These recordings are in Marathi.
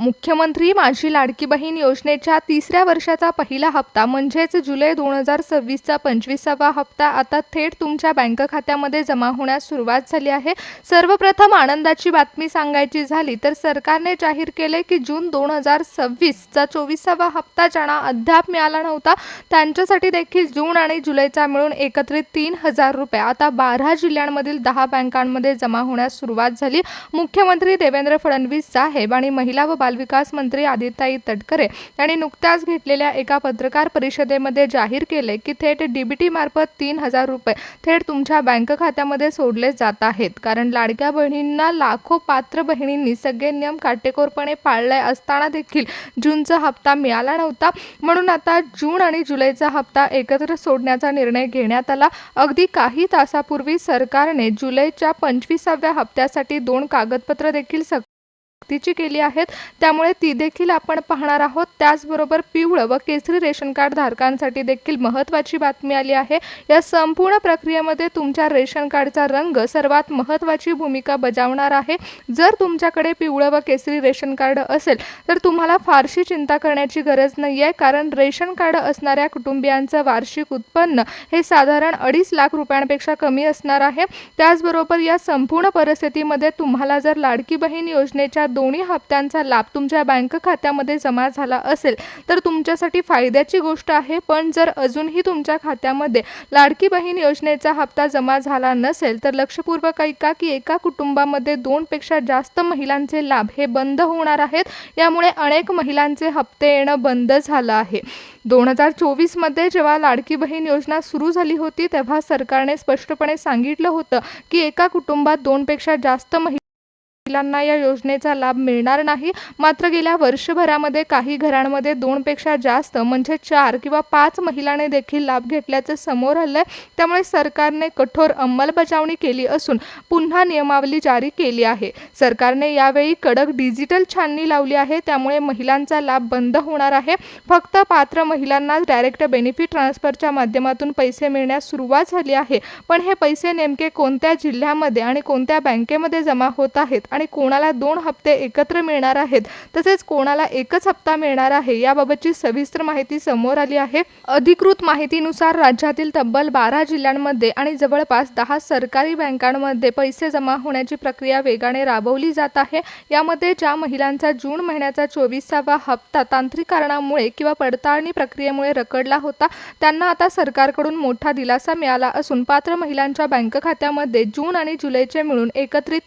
मुख्यमंत्री माझी लाडकी बहीण योजनेच्या तिसऱ्या वर्षाचा पहिला हप्ता म्हणजेच जुलै 2026चा 25वा हप्ता आता थेट तुमच्या बँक खात्यामध्ये जमा होण्यास सुरुवात झाली आहे। सर्वप्रथम आनंदाची बातमी सांगायची झाली तर सरकारने जाहीर केले की जून 2026चा 24वा हप्ता ज्यांना अद्याप मिळाला नव्हता त्यांच्यासाठी देखील जून आणि जुलैचा मिळून एकत्रित 3000 रुपये आता 12 जिल्ह्यांमधील 10 बँकांमध्ये जमा होण्यास सुरुवात झाली। मुख्यमंत्री देवेंद्र फडणवीस साहेब आणि महिला व विकास मंत्री आदिताई तटकरे यांनी नुकत्याच घेतलेल्या एका पत्रकार परिषदेमध्ये जाहीर केले की थेट डीबीटी मार्फत 3000 रुपये थेट तुमच्या बँक खात्यामध्ये सोडले जात आहेत। कारण लाडक्या बहिणींना लाखो पात्र बहिणींनी सगळे नियम काटेकोरपणे पाळले असताना देखील जूनचा हप्ता मिळाला नव्हता, म्हणून आता जून आणि जुलैचा हप्ता एकत्र सोडण्याचा निर्णय घेण्यात आला। अगदी काही तासापूर्वी सरकारने जुलैच्या 25व्या हप्त्यासाठी 2 कागदपत्र देखील सक्तीची केली आहेत, त्यामुळे ती देखील आपण पाहणार आहोत। त्याचबरोबर पिवळं व केसरी रेशन कार्ड धारकांसाठी देखील महत्त्वाची बातमी आली आहे। या संपूर्ण प्रक्रियेमध्ये तुमच्या रेशन कार्डचा रंग सर्वात महत्त्वाची भूमिका बजावणार आहे। जर तुमच्याकडे पिवळं व केसरी रेशन कार्ड असेल तर तुम्हाला फारशी चिंता करण्याची गरज नाहीये, कारण रेशन कार्ड असणाऱ्या कुटुंबियांचं वार्षिक उत्पन्न हे साधारण 2.5 लाख रुपयांपेक्षा कमी असणार आहे। त्याचबरोबर या संपूर्ण परिस्थितीमध्ये तुम्हाला जर लाडकी बहीण योजनेच्या दोन्ही हप्त्यांचा लाभ तुमच्या बँक खात्यामध्ये जमा झाला असेल तर तुमच्यासाठी फायद्याची गोष्ट आहे। पण जर अजूनही तुमच्या खात्यामध्ये लाडकी बहीण योजनेचा हप्ता जमा झाला नसेल तर लक्षपूर्वक ऐका की एका कुटुंबामध्ये 2 पेक्षा जास्त महिलांचे लाभ हे बंद होणार आहेत। यामुळे अनेक महिलांचे हप्ते येणं बंद झालं आहे। 2024 मध्ये जेव्हा लाडकी बहीण योजना सुरू झाली होती तेव्हा सरकारने स्पष्टपणे सांगितलं होतं की एका कुटुंबात 2 पेक्षा जास्त महिलांना या योजनेचा लाभ मिळणार नाही। मात्र गेल्या वर्षभरामध्ये काही घरांमध्ये 2 पेक्षा जास्त म्हणजे 4 किंवा 5 महिलांनी देखील लाभ घेतल्याचं समोर आलंय। त्यामुळे सरकारने कठोर अंमलबजावणी केली असून पुन्हा नियमावली जारी केली आहे। सरकारने यावेळी कडक डिजिटल छाननी लावली आहे, त्यामुळे महिलांचा लाभ बंद होणार आहे। फक्त पात्र महिलांना डायरेक्ट बेनिफिट ट्रान्सफरच्या माध्यमातून पैसे मिळण्यास सुरुवात झाली आहे। पण हे पैसे नेमके कोणत्या जिल्ह्यामध्ये आणि कोणत्या बँकेमध्ये जमा होत आहेत आणि कोणाला 2 हप्ते एकत्र मिळणार आहेत तसेच कोणाला एकच हप्ता मिळणार आहे याबाबतची सविस्तर माहिती समोर आली आहे। अधिकृत माहितीनुसार राज्यातील तब्बल 12 जिल्ह्यांमध्ये आणि जवळपास 10 सरकारी बँकांमध्ये पैसे जमा होण्याची प्रक्रिया वेगाने राबवली जात आहे। यामध्ये ज्या महिलांचा जून महिन्याचा 24वा हप्ता तांत्रिक कारणामुळे किंवा पडताळणी प्रक्रियेमुळे रखडला होता त्यांना आता सरकारकडून मोठा दिलासा मिळाला असून पात्र महिलांच्या बँक खात्यामध्ये जून आणि जुलैचे मिळून एकत्रित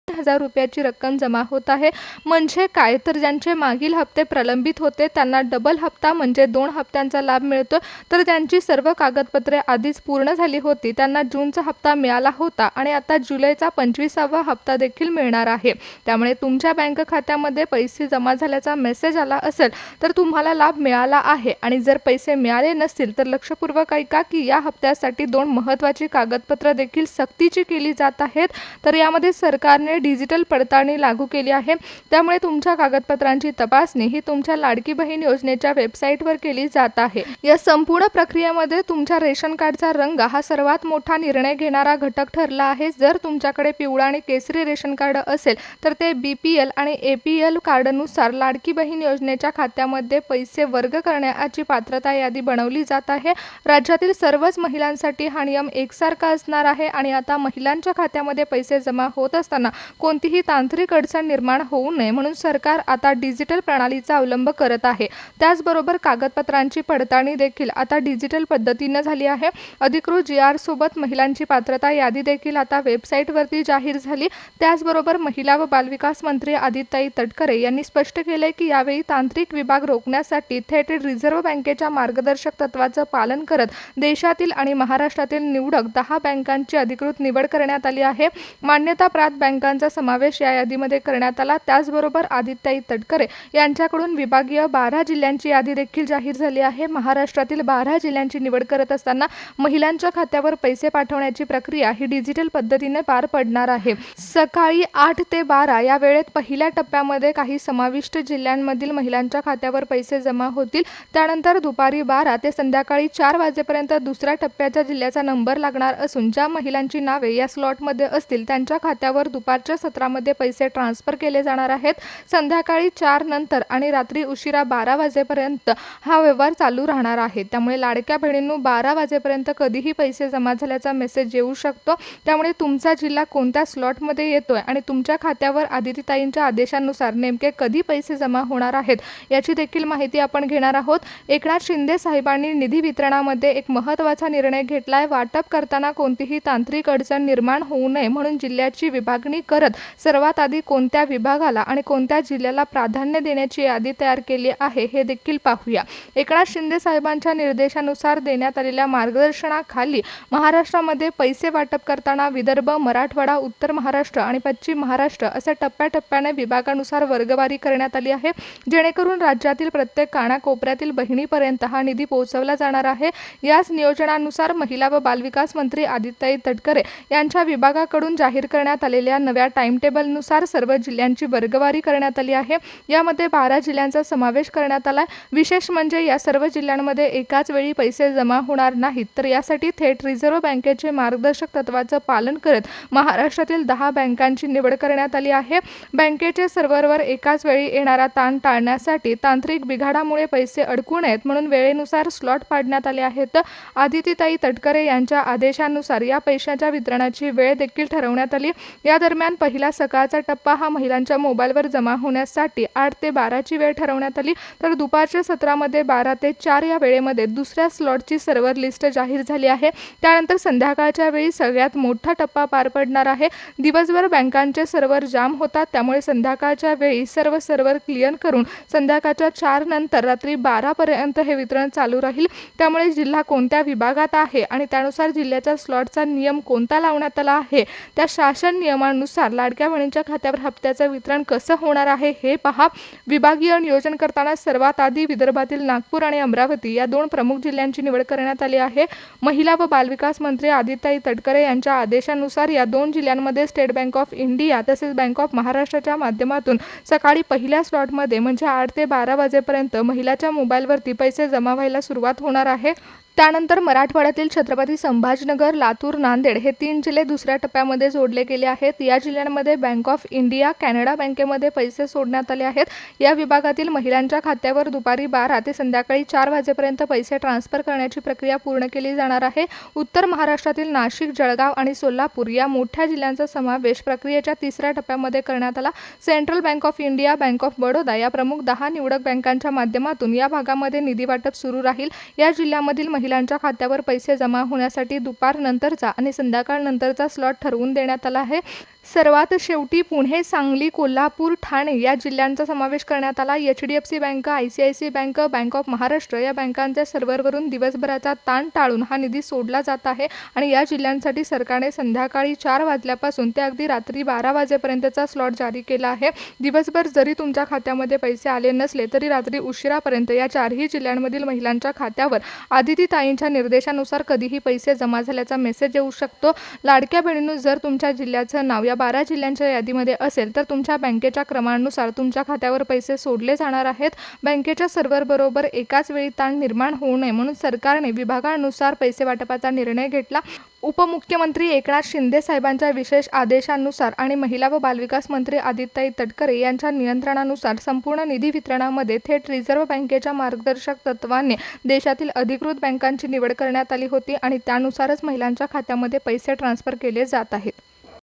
3000 रुपयाची रक्कम जमा होत आहे। म्हणजे काय तर ज्यांचे मागील हप्ते प्रलंबित होते त्यांना डबल हप्ता म्हणजे 2 हप्त्यांचा लाभ मिळतो, तर ज्यांची सर्व कागदपत्रे आधीच पूर्ण झाली होती त्यांना जूनचा हप्ता मिळाला होता आणि आता जुलैचा 25वा हप्ता देखील मिळणार आहे। त्यामुळे तुमच्या बँक खात्यामध्ये पैसे जमा झाल्याचा मेसेज आला असेल तर तुम्हाला लाभ मिळाला आहे आणि जर पैसे मिळाले नसतील तर लक्षपूर्वक ऐका की या हप्त्यासाठी 2 महत्त्वाची कागदपत्र देखील सक्तीची केली जात आहेत। तर यामध्ये सरकारने डिजिटल पडताळणी लागू केली आहे, त्यामुळे तुमच्या कागदपत्रांची तपासणी ही तुमच्या लाडकी बहीण योजनेच्या वेबसाईटवर केली जात आहे। या संपूर्ण प्रक्रियेमध्ये तुमच्या रेशन कार्डचा रंग हा सर्वात मोठा निर्णय घेणारा घटक ठरला आहे। जर तुमच्याकडे पिवळा आणि केसरी रेशन कार्ड असेल तर ते BPL आणि APL कार्डनुसार लाडकी बहीण योजनेच्या खात्यामध्ये पैसे वर्ग करण्याची पात्रता यादी बनवली जात आहे। राज्यातील सर्वच महिलांसाठी हा नियम एकसारखा असणार आहे आणि आता महिलांच्या खात्यामध्ये पैसे जमा होत असताना कोणतीही तांत्रिक अडचण निर्माण होऊ नये म्हणून सरकार आता डिजिटल प्रणालीचा अवलंब करत आहे। त्याचबरोबर कागदपत्रांची पडताळणी देखील आता डिजिटल पद्धतीने झाली आहे। अधिकृत GR सोबत महिलांची पात्रता यादी देखील आता वेबसाईटवरती जाहीर झाली। त्याचबरोबर महिला व बालविकास मंत्री आदिताई तटकरे यांनी स्पष्ट केले की यावेळी तांत्रिक विभाग रोखण्यासाठी थेट रिझर्व्ह बँकेच्या मार्गदर्शक तत्वाचं पालन करत देशातील आणि महाराष्ट्रातील निवडक 10 बँकांची अधिकृत निवड करण्यात आली आहे। मान्यताप्राप्त बँकांचा समावेश या यादीमध्ये करण्यात आला। त्याचबरोबर आदिताई तटकरे यांच्याकडून विभागीय 12 जिल्ह्यांची यादी देखील जाहीर झाली आहे। महाराष्ट्रातील 12 जिल्ह्यांची निवड करत असताना महिलांच्या खात्यावर पैसे पाठवण्याची प्रक्रिया ही डिजिटल पद्धतीने पार पडणार आहे। सकाळी 8 ते 12 या वेळेत पहिल्या टप्प्यामध्ये काही समाविष्ट जिल्ह्यांमधील महिलांच्या खात्यावर पैसे जमा होतील। त्यानंतर दुपारी 12 ते संध्याकाळी 4 वाजेपर्यंत दुसऱ्या टप्प्याच्या जिल्ह्याचा नंबर लागणार असून ज्या महिलांची नावे या स्लॉटमध्ये असतील त्यांच्या खात्यावर दुपारच्या दुपारच्या सत्रामध्ये पैसे ट्रान्सफर केले जाणार आहेत. संध्याकाळी 4 नंतर आणि रात्री उशिरा 12 वाजेपर्यंत हा व्यवहार चालू राहणार आहे. त्यामुळे लाडक्या बहिणींनो 12 वाजेपर्यंत कधीही पैसे जमा झाल्याचा मेसेज येऊ शकतो. त्यामुळे तुमचा जिल्हा कोणत्या स्लॉटमध्ये येतोय आणि तुमच्या खात्यावर आदितीताईंच्या आदेशानुसार नेमके कधी पैसे जमा होणार आहेत याची देखील माहिती आपण घेणार आहोत. एकनाथ शिंदे साहेबांनी निधी वितरणामध्ये एक महत्त्वाचा निर्णय घेतलाय. वाटप करताना कोणतीही तांत्रिक अडचण निर्माण होऊ नये म्हणून जिल्ह्याची विभागणी करत सर्वात आधी कोणत्या विभागाला आणि कोणत्या जिल्ह्याला प्राधान्य देण्याची यादी तयार केली आहे हे देखील पाहूया. एकनाथ शिंदे साहेबांच्या निर्देशानुसार देण्यात आलेल्या मार्गदर्शनाखाली महाराष्ट्रामध्ये पैसे वाटप करताना विदर्भ, मराठवाडा, उत्तर महाराष्ट्र आणि पश्चिम महाराष्ट्र असे टप्प्याटप्प्याने विभागानुसार वर्गवारी करण्यात आली आहे, जेणेकरून राज्यातील प्रत्येक कानाकोपऱ्यातील बहिणीपर्यंत हा निधी पोहोचवला जाणार आहे. याच नियोजनानुसार महिला व बालविकास मंत्री आदितीताई तटकरे यांच्या विभागाकडून जाहीर करण्यात आलेल्या नव्या टाइम टेबलनुसार सर्व जिल्ह्यांची वर्गवारी करण्यात आली आहे. यामध्ये 12 जिल्ह्यांचा समावेश करण्यात आला. विशेष म्हणजे या सर्व जिल्ह्यांमध्ये एकाच वेळी पैसे जमा होणार नाहीत, तर यासाठी थेट रिझर्व्ह बँकेचे मार्गदर्शक तत्वाचं पालन करत महाराष्ट्रातील 10 बँकांची निवड करण्यात आली आहे. बँकेचे सर्व्हरवर एकाच वेळी येणारा ताण टाळण्यासाठी तांत्रिक बिघाडामुळे पैसे अडकू नयेत म्हणून वेळेनुसार स्लॉट पाडण्यात आले आहेत. आदितीताई तटकरे यांच्या आदेशानुसार या पैशाच्या वितरणाची वेळ देखील ठरवण्यात आली. या दरम्यान पहिला सकाळचा टप्पा हा महिलांच्या मोबाईलवर जमा होण्यासाठी 8 ते 12 ची वेळ ठरवण्यात आली, तर दुपारच्या सत्रामध्ये 12 ते 4 या वेळेमध्ये दुसऱ्या स्लॉटची सर्व्हर लिस्ट जाहीर झाली आहे. त्यानंतर संध्याकाळच्या वेळी सगळ्यात मोठा टप्पा पार पडणार आहे. दिवसभर बँकांचे सर्व्हर जाम होतात, त्यामुळे संध्याकाळच्या वेळी सर्व सर्व्हर क्लिअर करून संध्याकाळच्या 4 नंतर रात्री 12 पर्यंत हे वितरण चालू राहील. त्यामुळे जिल्हा कोणत्या विभागात आहे आणि त्यानुसार जिल्ह्याच्या स्लॉटचा नियम कोणता लावण्यात आला आहे, त्या शासन नियमानुसार लाडक्या बहिणींच्या खात्यावर हप्त्याचं वितरण कसं होणार आहे हे पहा. विभागीय नियोजन करताना सर्वात आधी विदर्भातील नागपूर आणि अमरावती या 2 प्रमुख जिल्ह्यांची निवड करण्यात आली आहे. महिला व बालविकास मंत्री आदितीताई तटकरे यांच्या आदेशानुसार या 2 जिल्ह्यांमध्ये स्टेट बँक ऑफ इंडिया तसेच बँक ऑफ महाराष्ट्राच्या माध्यमातून सकाळी पहिल्या स्लॉटमध्ये म्हणजे 8 ते 12 वाजेपर्यंत महिलाच्या मोबाईलवरती पैसे जमा व्हायला सुरुवात होणार आहे. त्यानंतर मराठवाड्यातील छत्रपती संभाजीनगर, लातूर, नांदेड हे 3 जिल्हे दुसऱ्या टप्प्यामध्ये जोडले गेले आहेत. या जिल्ह्यांमध्ये बँक ऑफ इंडिया, कॅनडा बँकेमध्ये पैसे सोडण्यात आले आहेत. या विभागातील महिलांच्या खात्यावर दुपारी 12 ते संध्याकाळी 4 वाजेपर्यंत पैसे ट्रान्सफर करण्याची प्रक्रिया पूर्ण केली जाणार आहे. उत्तर महाराष्ट्रातील नाशिक, जळगाव आणि सोलापूर या मोठ्या जिल्ह्यांचा समावेश प्रक्रियेच्या 3ऱ्या टप्प्यामध्ये करण्यात आला. Central bank of India, bank of Baroda या प्रमुख 10 निवडक बँकांच्या माध्यमातून या भागामध्ये निधी वाटप सुरू राहील. या जिल्ह्यामधील महिलांच्या खात्यावर पैसे जमा होण्यासाठी दुपार नंतरचा आणि संध्याकाळ नंतरचा स्लॉट ठरवून देण्यात आला आहे. सर्वात शेवटी पुणे, सांगली, कोल्हापूर, ठाणे या जिल्ह्यांचा समावेश करण्यात आला. HDFC bank, ICICI bank, bank of Maharashtra या बँकांच्या सर्व्हरवरून दिवसभराचा ताण टाळून हा निधी सोडला जात आहे आणि या जिल्ह्यांसाठी सरकारने संध्याकाळी 4 वाजल्यापासून ते अगदी रात्री 12 वाजेपर्यंतचा स्लॉट जारी केला आहे. दिवसभर जरी तुमच्या खात्यामध्ये पैसे आले नसले तरी रात्री उशिरापर्यंत या 4ही जिल्ह्यांमधील महिलांच्या खात्यावर आदितीताईंच्या निर्देशानुसार कधीही पैसे जमा झाल्याचा मेसेज येऊ शकतो. लाडक्या बहिणींनो, जर तुमच्या जिल्ह्याचं नाव या 12 जिल्ह्यांच्या यादीमध्ये असेल तर तुमच्या बँकेच्या क्रमांकानुसार तुमच्या खात्यावर पैसे सोडले जाणार आहेत. बँकेच्या सर्व्हरबरोबर एकाच वेळी ताण निर्माण होऊ नये म्हणून सरकारने विभागानुसार पैसे वाटपाचा निर्णय घेतला. उपमुख्यमंत्री एकनाथ शिंदे साहेबांच्या विशेष आदेशानुसार आणि महिला व बालविकास मंत्री आदितीताई तटकरे यांच्या नियंत्रणानुसार संपूर्ण निधी वितरणामध्ये थेट रिझर्व्ह बँकेच्या मार्गदर्शक तत्वाने देशातील अधिकृत बँकांची निवड करण्यात आली होती आणि त्यानुसारच महिलांच्या खात्यामध्ये पैसे ट्रान्सफर केले जात आहेत.